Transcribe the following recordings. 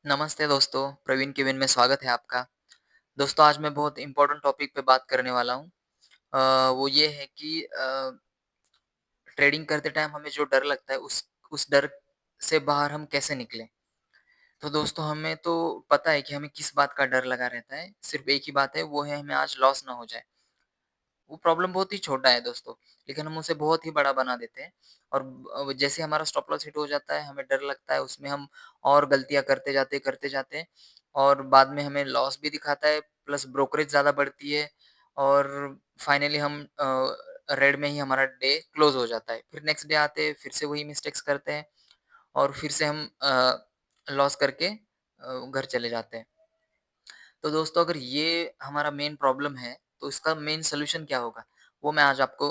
नमस्ते दोस्तों, प्रवीण केबिन में स्वागत है आपका। दोस्तों आज मैं बहुत इम्पोर्टेंट टॉपिक पे बात करने वाला हूँ। वो ये है कि ट्रेडिंग करते टाइम हमें जो डर लगता है उस डर से बाहर हम कैसे निकलें? तो दोस्तों हमें तो पता है कि हमें किस बात का डर लगा रहता है, सिर्फ़ एक ही बात है वो है हमें आज लॉस ना हो जाए। वो प्रॉब्लम बहुत ही छोटा है दोस्तों, लेकिन हम उसे बहुत ही बड़ा बना देते हैं और जैसे हमारा स्टॉप लॉस हिट हो जाता है, हमें डर लगता है, उसमें हम और गलतियाँ करते जाते हैं और बाद में हमें लॉस भी दिखाता है, प्लस ब्रोकरेज ज़्यादा बढ़ती है और फाइनली हम रेड में ही हमारा डे क्लोज़ हो जाता है। फिर नेक्स्ट डे आते हैं, फिर से वही मिस्टेक्स करते हैं और फिर से हम लॉस करके घर चले जाते हैं। तो दोस्तों अगर ये हमारा मेन प्रॉब्लम है, तो इसका मेन सॉल्यूशन क्या होगा? वो मैं आज आपको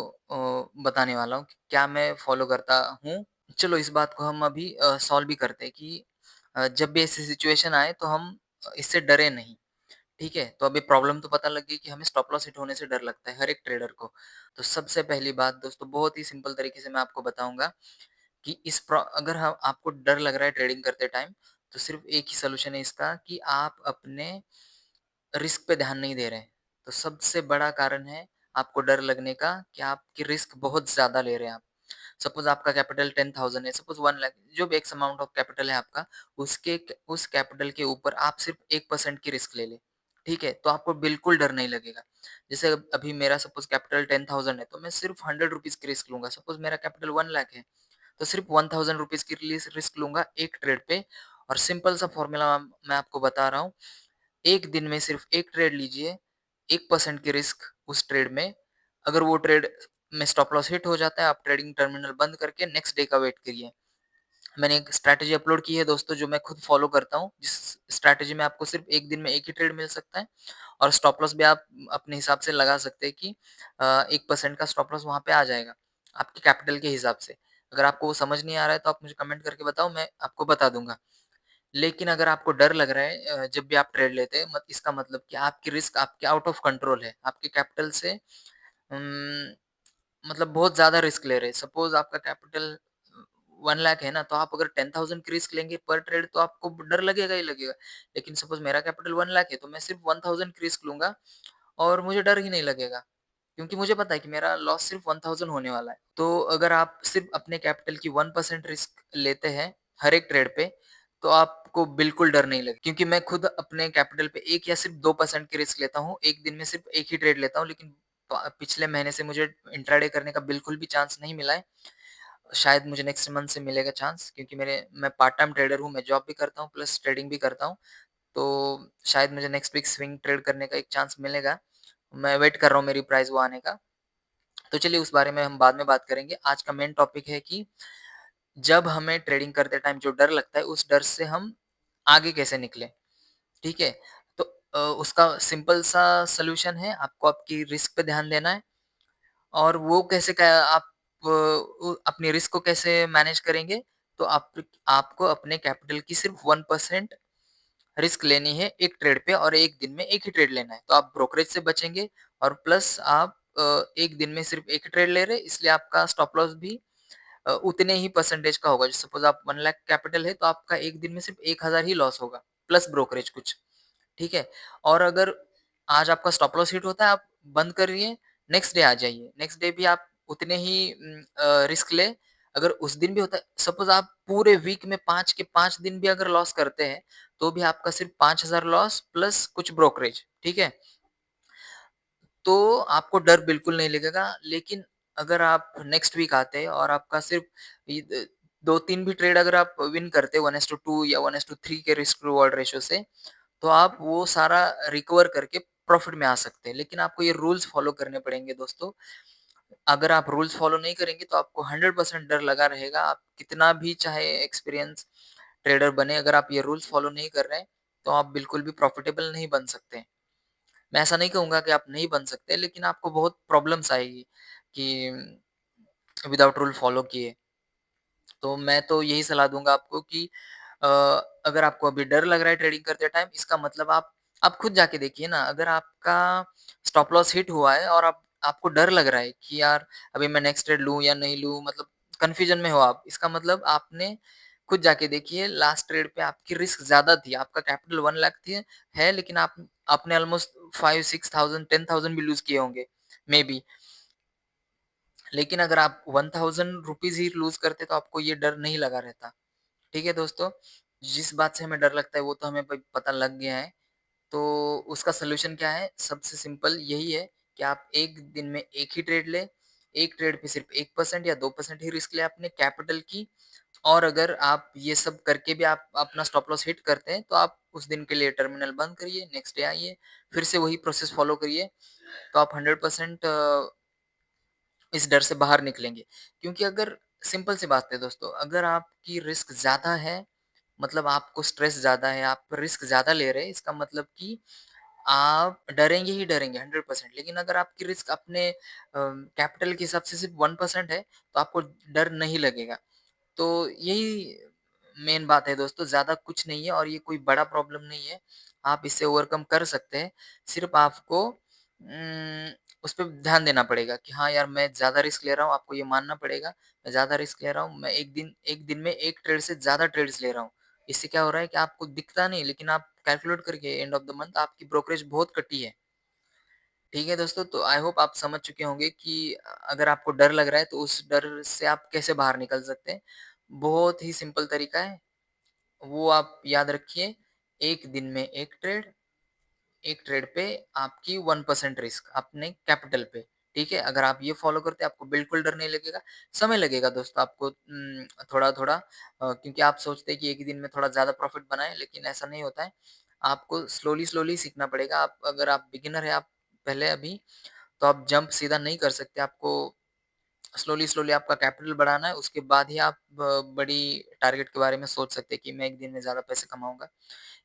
बताने वाला हूँ कि क्या मैं फॉलो करता हूँ। चलो इस बात को हम अभी सॉल्व भी करते हैं कि जब भी ऐसी सिचुएशन आए तो हम इससे डरे नहीं, ठीक है? तो अभी प्रॉब्लम तो पता लग गई कि हमें स्टॉप लॉस हिट होने से डर लगता है हर एक ट्रेडर को। तो सबसे पहली बात दोस्तों बहुत ही सिंपल तरीके से मैं आपको बताऊँगा कि अगर ह आपको डर लग रहा है ट्रेडिंग करते टाइम, तो सिर्फ़ एक ही सॉल्यूशन है इसका कि आप अपने रिस्क पे ध्यान नहीं दे रहे हैं। तो सबसे बड़ा कारण है आपको डर लगने का कि आपकी रिस्क बहुत ज़्यादा ले रहे हैं आप। सपोज़ आपका कैपिटल 10,000 है, सपोज़ 1 लाख जो भी एक्स अमाउंट ऑफ कैपिटल है आपका, उस कैपिटल के ऊपर आप सिर्फ़ 1% की रिस्क ले लें, ठीक है? तो आपको बिल्कुल डर नहीं लगेगा। जैसे अभी मेरा सपोज़ कैपिटल 10,000 है, तो मैं सिर्फ़ ₹100 की रिस्क लूँगा। सपोज़ मेरा कैपिटल 1 लाख है, तो सिर्फ़ ₹1000 की रिस्क लूँगा एक ट्रेड पे और सिंपल सा फ़ॉर्मूला मैं आपको बता रहा हूँ। एक दिन में सिर्फ एक ट्रेड लीजिए, 1% की रिस्क उस ट्रेड में, अगर वो ट्रेड में स्टॉप लॉस हिट हो जाता है, आप ट्रेडिंग टर्मिनल बंद करके नेक्स्ट डे का वेट करिए। मैंने एक स्ट्रैटेजी अपलोड की है दोस्तों जो मैं खुद फॉलो करता हूँ, जिस स्ट्रैटेजी में आपको सिर्फ 1 दिन में 1 ही ट्रेड मिल सकता है और स्टॉप लॉस भी आप अपने हिसाब से लगा सकते हैं कि 1% का स्टॉप लॉस वहाँ पे आ जाएगा, आपके कैपिटल के हिसाब से। अगर आपको वो समझ नहीं आ रहा है तो आप मुझे कमेंट करके बताओ, मैं आपको बता दूँगा। लेकिन अगर आपको डर लग रहा है जब भी आप ट्रेड लेते हैं मत इसका मतलब कि आपकी रिस्क आपके आउट ऑफ कंट्रोल है। आपके कैपिटल से मतलब बहुत ज़्यादा रिस्क ले रहे हैं। सपोज़ आपका कैपिटल 1 लाख है ना, तो आप अगर 10,000 की रिस्क लेंगे पर ट्रेड तो आपको डर लगेगा ही लगेगा। लेकिन सपोज़ मेरा कैपिटल 1 लाख है, तो मैं सिर्फ़ 1000 की रिस्क लूँगा और मुझे डर ही नहीं लगेगा। क्योंकि मुझे पता है कि मेरा लॉस सिर्फ़ 1000 होने वाला है। तो अगर आप सिर्फ़ अपने कैपिटल की 1% रिस्क लेते हैं हर एक ट्रेड पे, तो आपको बिल्कुल डर नहीं लगे क्योंकि मैं खुद अपने कैपिटल पे 1 या सिर्फ़ 2% की रिस्क लेता हूँ। एक दिन में सिर्फ़ 1 ही ट्रेड लेता हूँ, लेकिन पिछले महीने से मुझे इंट्राडे करने का बिल्कुल भी चांस नहीं मिला है। शायद मुझे नेक्स्ट मंथ से मिलेगा चांस क्योंकि मैं पार्ट टाइम ट्रेडर हूँ, मैं जॉब भी करता हूँ प्लस ट्रेडिंग भी करता हूँ। तो शायद मुझे नेक्स्ट वीक स्विंग ट्रेड करने का एक चांस मिलेगा। मैं वेट कर रहा हूँ मेरी प्राइज़ वो आने का। तो चलिए उस बारे में हम बाद में बात करेंगे। आज का मेन टॉपिक है कि जब हमें ट्रेडिंग करते टाइम जो डर लगता है, उस डर से हम आगे कैसे निकलें, ठीक है? तो उसका सिंपल सा सॉल्यूशन है, आपको आपकी रिस्क पे ध्यान देना है और वो कैसे क आप अपनी रिस्क को कैसे मैनेज करेंगे? तो आपको अपने कैपिटल की सिर्फ़ 1% रिस्क लेनी है एक ट्रेड पे और एक दिन में एक ही ट्रेड लेना है। तो आप ब्रोकरेज से बचेंगे और प्लस आप एक दिन में सिर्फ़ एक ही ट्रेड ले रहे हैं, इसलिए आपका स्टॉप लॉस भी उतने ही परसेंटेज का होगा। सपोज़ आप 1 लाख कैपिटल है, तो आपका एक दिन में सिर्फ़ 1000 ही लॉस होगा, प्लस ब्रोकरेज कुछ, ठीक है? और अगर आज आपका स्टॉप लॉस हिट होता है, आप बंद करिए, नेक्स्ट डे आ जाइए। नेक्स्ट डे भी आप उतने ही रिस्क लें। अगर उस दिन भी होता है सपोज़ आप पूरे वीक में 5 के 5 दिन भी अगर लॉस करते हैं, तो भी आपका सिर्फ़ 5000 लॉस प्लस कुछ ब्रोकरेज, ठीक है? तो आपको डर बिल्कुल नहीं लगेगा, लेकिन अगर आप नेक्स्ट वीक आते हैं और आपका सिर्फ़ 2-3 भी ट्रेड अगर आप विन करते हैं 1:2 या 1:3 के रिस्क रिवॉर्ड रेशियो से, तो आप वो सारा रिकवर करके प्रॉफ़िट में आ सकते हैं। लेकिन आपको ये रूल्स फ़ॉलो करने पड़ेंगे दोस्तों। अगर आप रूल्स फ़ॉलो नहीं करेंगे तो आपको 100% डर लगा रहेगा। आप कितना भी चाहे एक्सपीरियंस ट्रेडर बने, अगर आप ये रूल्स फ़ॉलो नहीं कर रहे हैं, तो आप बिल्कुल भी प्रॉफ़िटेबल नहीं बन सकते। मैं ऐसा नहीं कहूँगा कि आप नहीं बन सकते, लेकिन आपको बहुत प्रॉब्लम्स आएगी कि विदाउट रूल फ़ॉलो किए। तो मैं तो यही सलाह दूँगा आपको कि अ, अगर आपको अभी डर लग रहा है ट्रेडिंग करते टाइम, इसका मतलब आप खुद जाके देखिए ना, अगर आपका स्टॉप लॉस हिट हुआ है और आप आपको डर लग रहा है कि यार अभी मैं नेक्स्ट ट्रेड लूँ या नहीं लूँ, मतलब कन्फ्यूज़न में हो आप, इसका मतलब आपने खुद जाके देखिए लास्ट ट्रेड पे आपकी रिस्क ज़्यादा थी, आपका कैपिटल 1 लाख थी है लेकिन आप आपने ऑलमोस्ट 5-6,000 10,000 भी लूज़ किए होंगे, मेबी। लेकिन अगर आप 1000 रुपीज़ ही लूज़ करते तो आपको ये डर नहीं लगा रहता। ठीक है दोस्तों? जिस बात से हमें डर लगता है वो तो हमें प पता लग गया है। तो उसका सॉल्यूशन क्या है? सबसे सिंपल यही है कि आप 1 दिन में 1 ही ट्रेड लें। 1 ट्रेड पे सिर्फ़ 1% या 2% ही रिस्क लें अपने कैपिटल की। और अगर आप ये सब करके भी आप अपना स्टॉप लॉस हिट करते हैं, तो आप उस दिन के लिए टर्मिनल बंद करिए, नेक्स्ट डे आइए, फिर से वही प्रोसेस फॉलो करिए, तो आप 100% इस डर से बाहर निकलेंगे। क्योंकि अगर सिंपल सी बात है दोस्तों, अगर आपकी रिस्क ज़्यादा है, मतलब आपको स्ट्रेस ज़्यादा है, आप रिस्क ज़्यादा ले रहे हैं, इसका मतलब कि आप डरेंगे ही डरेंगे 100%। लेकिन अगर आपकी रिस्क अपने कैपिटल के हिसाब से सिर्फ़ 1% है, तो आपको डर नहीं लगेगा। तो यही मेन बात है दोस्तों, ज़्यादा कुछ नहीं है और ये कोई बड़ा प्रॉब्लम नहीं है। आप इससे ओवरकम कर सकते हैं। सिर्फ़ आपको उस पे ध्यान देना पड़ेगा कि हाँ यार, मैं ज़्यादा रिस्क ले रहा हूँ, आपको ये मानना पड़ेगा, मैं ज़्यादा रिस्क ले रहा हूँ, मैं एक दिन में 1 ट्रेड से ज़्यादा ट्रेड्स ले रहा हूँ। इससे क्या हो रहा है कि आपको दिखता नहीं, लेकिन आप कैलकुलेट करके एंड ऑफ द मंथ आपकी ब्रोकरेज बहुत कटी है। ठीक है दोस्तों, तो आई होप आप समझ चुके होंगे कि अगर आपको डर लग रहा है तो उस डर से आप कैसे बाहर निकल सकते हैं। बहुत ही सिंपल तरीका है, वो आप याद रखिए, 1 दिन में 1 ट्रेड, 1 ट्रेड पे आपकी 1% रिस्क अपने कैपिटल पे, ठीक है? अगर आप ये फॉलो करते हैं आपको बिल्कुल डर नहीं लगेगा। समय लगेगा दोस्तों आपको थोड़ा-थोड़ा क्योंकि आप सोचते हैं कि एक ही दिन में थोड़ा ज़्यादा प्रॉफिट बनाएँ, लेकिन ऐसा नहीं होता है। आपको स्लोली-स्लोली सीखना पड़ेगा। आप अगर आप बिगिनर हैं, आप पहले अभी, तो आप जंप सीधा नहीं कर सकते। आपको स्लोली-स्लोली आपका कैपिटल बढ़ाना है, उसके बाद ही आप बड़ी टारगेट के बारे में सोच सकते हैं कि मैं एक दिन में ज़्यादा पैसे कमाऊँगा।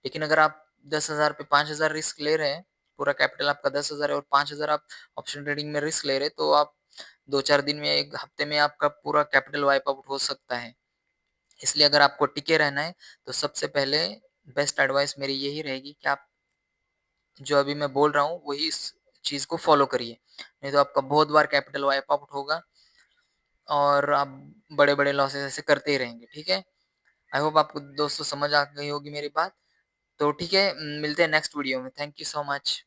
लेकिन अगर आप 10,000 पे 5,000 रिस्क ले रहे हैं, पूरा कैपिटल आपका 10,000 है और 5,000 आप ऑप्शन ट्रेडिंग में रिस्क ले रहे हैं, तो आप 2-4 दिन में, 1 हफ्ते में आपका पूरा कैपिटल वाइप आउट हो सकता है। इसलिए अगर आपको टिके रहना है, तो सबसे पहले बेस्ट एडवाइस मेरी यही रहेगी कि आप जो अभी मैं बोल रहा हूँ, वही इस चीज़ को फ़ॉलो करिए। नहीं तो आपका बहुत बार कैपिटल वाइप आउट होगा और आप बड़े-बड़े लॉसेस ऐसे करते ही रहेंगे, ठीक है? आई होप आपको दोस्तों समझ आ गई होगी मेरी बात। तो ठीक है, मिलते हैं नेक्स्ट वीडियो में। Thank you so much.